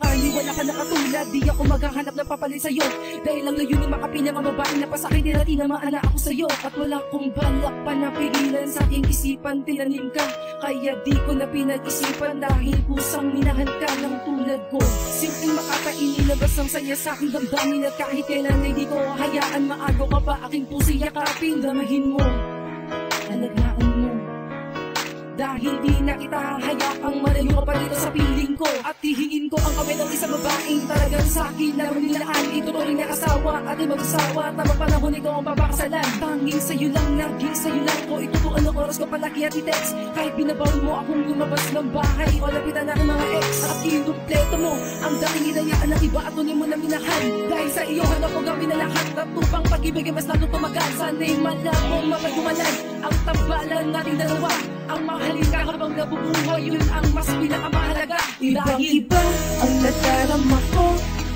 sakali wala ka na katulad, di ako maghahanap ng papalit sa'yo. Dahil ang layunin makapilang ang babae na pasakit, di na tinamaan ako sa'yo. At wala kong balak pa na pigilan sa aking isipan, tinanim ka. Kaya di ko na pinag-isipan dahil kusang minahal ka ng tulad ko. Simpleng makakainin, labas ang saya sa aking damdamin. At kahit kailan ay di ko hayaan, maago ka pa aking puso yakapin. Damahin mo, alagaan mo, dahil di na kita hayaang malayo ka pa dito sa piling ko. At hihingin ko ang kamay ng isang babaeng talagang sa akin na manilaan. Itutuloy na kasawa at di magsasawa, tamang panahon ikaw ang papakasalan. Tanging sa'yo lang, naging sa'yo lang ko itutuan ang oras ko palagi at i-text. Kahit binabawal mo akong lumabas ng bahay o lapitan na ng mga ex. At kinumpleto mo ang dating inayaan ng iba at tuloy mo na minahal. Dahil sa iyo hanap ko gawin na lahat at tupang pag-ibig ay mas lalo tumagal. Sana'y malabong mapagkumalan ang tambalan nating dalawa. Ang mahalin ka habang nabubuhay, yun ang mas pinakamahalaga. Ibang-iba ang nadarama ko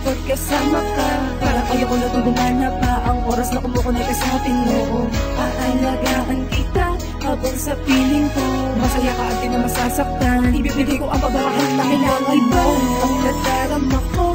pag kasama ka. Parang ayoko na itong gumana pa ang oras na kumukunay ka sa atin. Oo, aalagaan kita habang sa piling ko. Masaya ka at di na masasaktan, ibibigay ko ang pagmamahal na kailangan mo. Ang nadarama ko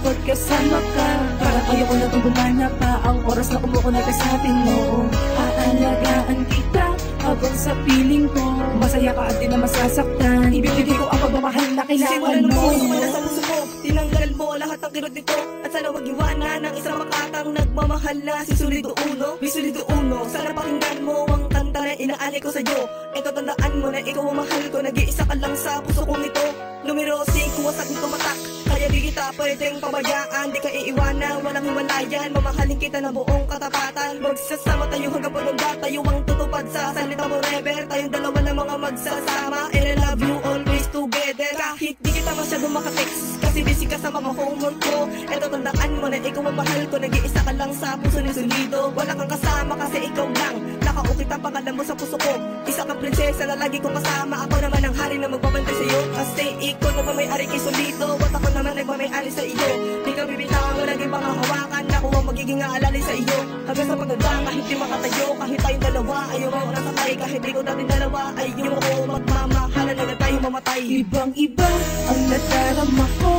pag kasama ka. Parang ayoko na itong gumana pa ang oras na kumukunay ka sa atin. Oo, aalagaan kita habang sa piling ko. Masaya ka at di na masasaktan, ibibigay ko ang pagmamahal na kailangan mo. Simula ng puso mo na sa puso ko, tinanggal mo lahat ng kirot nito. At sana wag iwanan ng isang makatang nagmamahal na si Solido Uno. Mi Solido Uno, sana pakinggan mo ang kanta na inaali ko sa'yo. Ito tandaan mo na ikaw ang mahal ko, nag-iisa ka lang sa puso kong ito. Numero 5, wasak nito matak, kaya di kita pwedeng pabayaan. Di ka iiwanan, walang hiwalayan, mamahalin kita ng buong katapatan. Magsasama tayo hanggang paganda, tayo ang tutupad sa salita forever. Tayong dalawa na mga magsasama, and I love you always together. Kahit di kita masyadong makatext, kasi busy ka sa mga homework ko. Ito tandaan mo na ikaw ang mahal ko, nag-iisa ka lang sa puso ni Solido. Wala kang kasama kasi ikaw lang, nakaukit ang pangalan mo sa puso ko. Isa kang prinsesa na lagi kong kasama, ako naman ang hari na magbabantay sa'yo. Kasi ikaw naman may-ari kay Solido, at ako naman nagmamay-ari sa iyo. Di ka bibitawan mo lagi baka hawakan, ako ang magiging aalalay sa iyo. Hanggang sa paganda, kahit di makatayo, kahit tayong dalawa, ayaw mo nasakay. Kahit ikaw natin dalawa, ayaw ko magmamahalan na tayo mamatay. Ibang-iba ang nadarama ko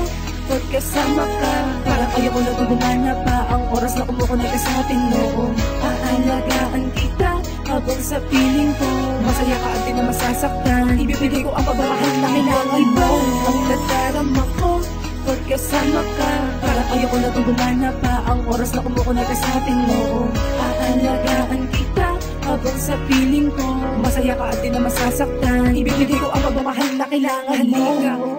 pag kasama ka. Parang ayoko na itong gumana pa ang oras na kumukunay ka sa atin. Oo, aalagaan kita habang sa piling ko. Masaya ka at di na masasaktan, ibibigay ko ang pagmamahal na kailangan mo. Ang nadarama ko pag kasama ka. Parang ayoko na itong gumana pa ang oras na kumukunay ka sa atin. Oo, aalagaan kita habang sa piling ko. Masaya ka at di na masasaktan, ibibigay ko ang pagmamahal na kailangan mo.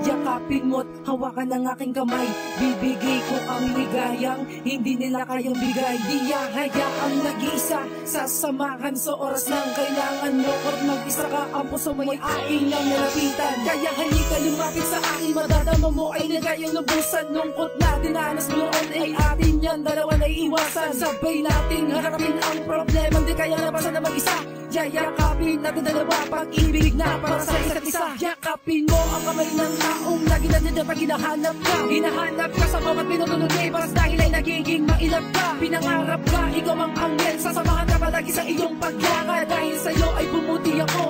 Yakapin mo't hawakan ng aking kamay, bibigay ko ang ligayang hindi nila kayang bigay. Di hayaang nag-iisa, sasamahan sa oras ng kailangan mo. At mag-isa ka, ang puso mo'y aking lang nalapitan. Kaya halika lumapit sa akin, madadama mo ay nagayang lubusan. Lungkot na dinanas mo noon ay atin yan, dalawa na iiwasan. Sabay nating harapin ang problema, di kaya napasan na mag-isa. Yayakapin natin dalawa, pag-ibig na para sa isa't isa. Yakapin mo ang kamay ng taong lagi nandiyan pag hinahanap ka. Hinahanap ka sa bawat pinutulog ni Baras dahil ay nagiging mailap ka. Pinangarap ka, ikaw ang anghel, sasamahan ka palagi sa iyong paglakad. Dahil sa'yo ay bumuti ako,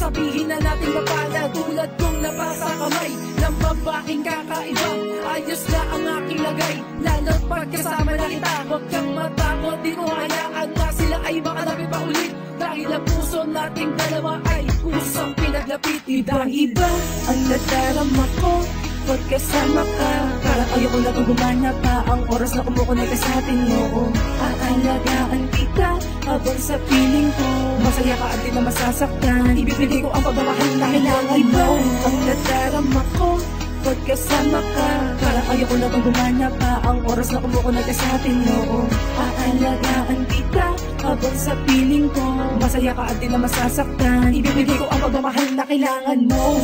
sabihin na natin mapala. Tulad kong napasa kamay ng babaeng kakaiba, ayos na ang aking lagay, lalo't pagkasama na kita. Huwag kang matakot, di ko hayaan na sila ay makalapit pa ulit. Dahil ang puso nating dalawa ay pusang pinaglapit. Ibang-iba ang nadarama ko pag kasama ka. Parang ayoko na itong gumana pa ang oras na kumukunay ka sa atin. Oo, aalagaan kita habang sa piling ko. Masaya ka at di na masasaktan, ibibigay ko ang pagmamahal na kailangan mo. Ang nadarama ko pag kasama ka. Parang ayoko na itong gumana pa ang oras na kumukunay ka sa atin. Oo, aalagaan kita habang sa piling ko. Masaya ka at di na masasaktan, ibibigay ko ang pagmamahal na kailangan mo.